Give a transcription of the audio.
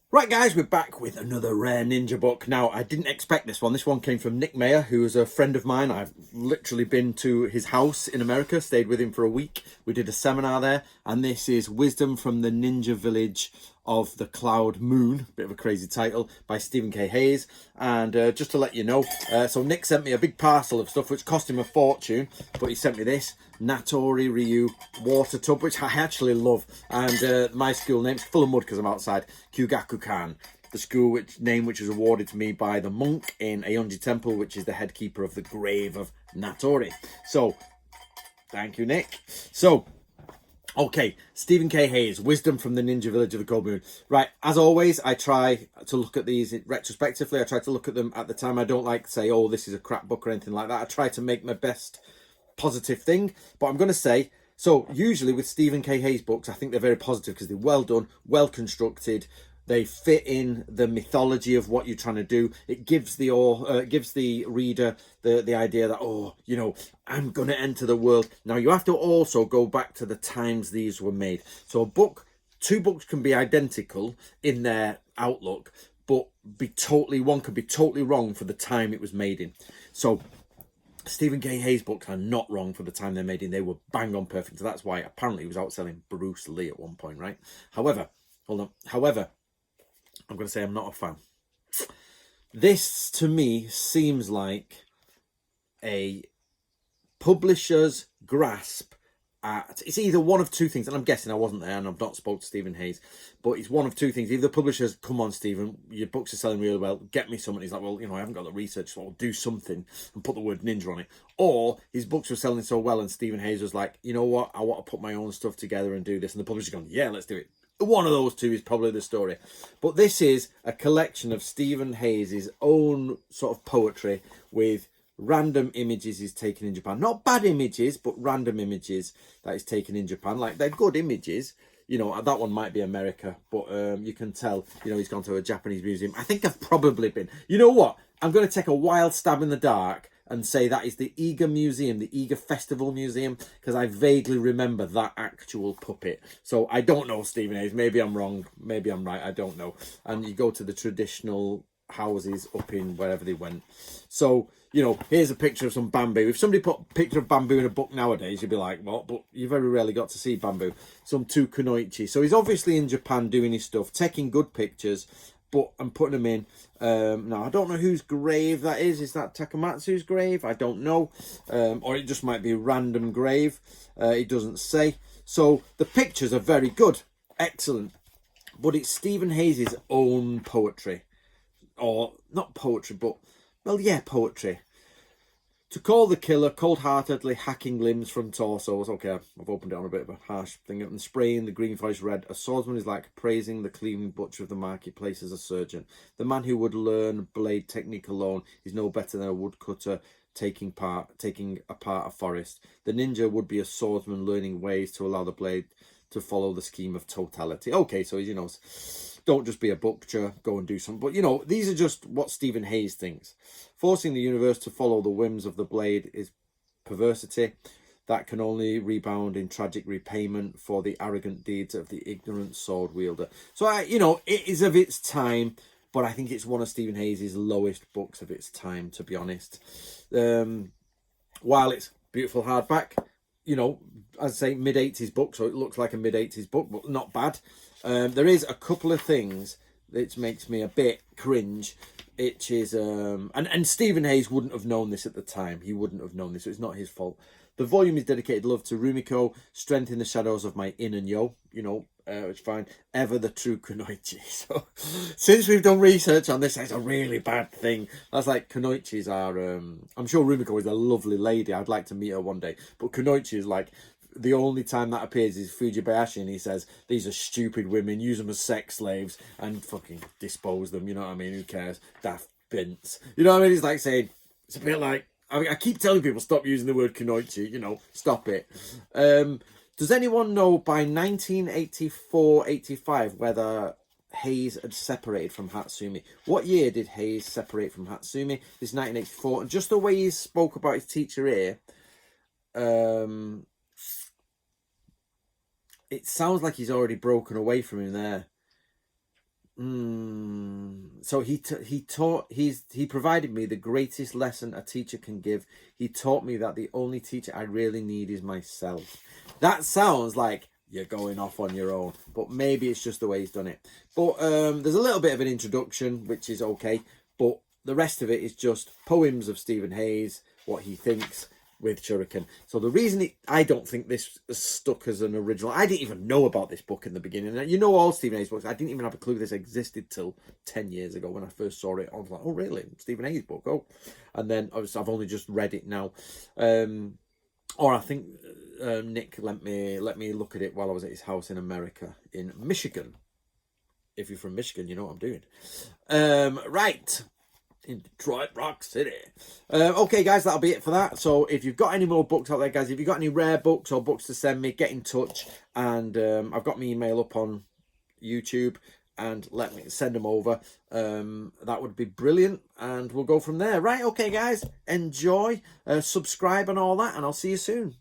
Right guys, we're back with another rare ninja book. Now, I didn't expect this one. This one came from Nick Mayer, who is a friend of mine. I've literally been to his house in America, stayed with him for a week. We did a seminar there, and this is Wisdom from the Ninja Village of the Cloud Moon, bit of a crazy title, by Stephen K. Hayes. And just to let you know, so Nick sent me a big parcel of stuff which cost him a fortune, but he sent me this Natori Ryu water tub, which I actually love. And my school name's full of mud because I'm outside. Kyugakukan, the school name which was awarded to me by the monk in Aonji Temple, which is the head keeper of the grave of Natori. So, thank you, Nick. So, okay, Stephen K. Hayes, Wisdom from the Ninja Village of the Cold Moon. Right, as always, I try to look at these retrospectively. I try to look at them at the time. I don't like to say, oh, this is a crap book or anything like that. I try to make my best positive thing. But I'm going to say, so usually with Stephen K. Hayes books, I think they're very positive because they're well done, well constructed. They fit in the mythology of what you're trying to do. It gives the reader the idea that, oh, you know, I'm going to enter the world. Now, you have to also go back to the times these were made. So two books can be identical in their outlook, but one could be totally wrong for the time it was made in. So Stephen K. Hayes books are not wrong for the time they're made in. They were bang on perfect. So that's why apparently he was outselling Bruce Lee at one point, right? However, I'm going to say I'm not a fan. This, to me, seems like a publisher's grasp at... It's either one of two things, and I'm guessing I wasn't there and I've not spoke to Stephen Hayes, but it's one of two things. Either the publisher's, come on, Stephen, your books are selling really well, get me something. He's like, well, you know, I haven't got the research, so I'll do something and put the word ninja on it. Or his books were selling so well and Stephen Hayes was like, you know what, I want to put my own stuff together and do this. And the publisher's gone, yeah, let's do it. One of those two is probably the story. But this is a collection of Stephen Hayes' own sort of poetry with random images he's taken in Japan. Not bad images, but random images that he's taken in Japan. Like, they're good images. You know, that one might be America, but you can tell, you know, he's gone to a Japanese museum. I think I've probably been. You know what? I'm going to take a wild stab in the dark and say that is the Iga Museum, the Iga Festival Museum, because I vaguely remember that actual puppet. So I don't know, Stephen Hayes. Maybe I'm wrong. Maybe I'm right. I don't know. And you go to the traditional houses up in wherever they went. So, you know, here's a picture of some bamboo. If somebody put a picture of bamboo in a book nowadays, you'd be like, what? But you very rarely got to see bamboo. Some two kunoichi. So he's obviously in Japan doing his stuff, taking good pictures, but I'm putting them in. Now, I don't know whose grave that is. Is that Takamatsu's grave? I don't know. Or it just might be a random grave. It doesn't say. So the pictures are very good. Excellent. But it's Stephen Hayes' own poetry. Or, not poetry, but, well, yeah, poetry. To call the killer cold-heartedly hacking limbs from torsos. Okay, I've opened it on a bit of a harsh thing. And spraying the green forest red. A swordsman is like praising the clean butcher of the marketplace as a surgeon. The man who would learn blade technique alone is no better than a woodcutter taking apart a forest. The ninja would be a swordsman learning ways to allow the blade to follow the scheme of totality. Okay, so, you know, don't just be a butcher, go and do something. But, you know, these are just what Stephen Hayes thinks. Forcing the universe to follow the whims of the blade is perversity that can only rebound in tragic repayment for the arrogant deeds of the ignorant sword wielder. So, you know, it is of its time, but I think it's one of Stephen Hayes' lowest books of its time, to be honest. While it's beautiful hardback, you know, as I say, mid-80s book, so it looks like a mid-80s book, but not bad. There is a couple of things that makes me a bit cringe. It is, and Stephen Hayes wouldn't have known this at the time. He wouldn't have known this, so it's not his fault. The volume is dedicated love to Rumiko, strength in the shadows of my in and yo, you know, it's fine. Ever the true kunoichi. So, since we've done research on this, that's a really bad thing. That's like, kunoichis are, I'm sure Rumiko is a lovely lady. I'd like to meet her one day. But kunoichi is like, the only time that appears is Fujibayashi, and he says, these are stupid women, use them as sex slaves, and fucking dispose them, you know what I mean? Who cares? Daft bints. You know what I mean? It's like saying, it's a bit like, I keep telling people, stop using the word kunoichi, you know, stop it. Does anyone know by 1984-85 whether Hayes had separated from Hatsumi? What year did Hayes separate from Hatsumi? This is 1984. And just the way he spoke about his teacher here, it sounds like he's already broken away from him there. So he provided me the greatest lesson a teacher can give. He taught me that the only teacher I really need is myself. That sounds like you're going off on your own, but maybe it's just the way he's done it. But there's a little bit of an introduction, which is okay, but the rest of it is just poems of Stephen Hayes, what he thinks with Shuriken. So the reason I don't think this is stuck as an original, I didn't even know about this book in the beginning. You know, all Stephen Hayes books, I didn't even have a clue this existed till 10 years ago when I first saw it. I was like, oh really, Stephen Hayes book, oh. And then obviously I've only just read it now. Or I think Nick let me look at it while I was at his house in America, in Michigan. If you're from Michigan, you know what I'm doing. Right. In Detroit, Rock City. Okay, guys, that'll be it for that. So if you've got any more books out there, guys, if you've got any rare books or books to send me, get in touch. And I've got my email up on YouTube, and let me send them over. That would be brilliant, and we'll go from there. Right, okay, guys, enjoy, subscribe and all that, and I'll see you soon.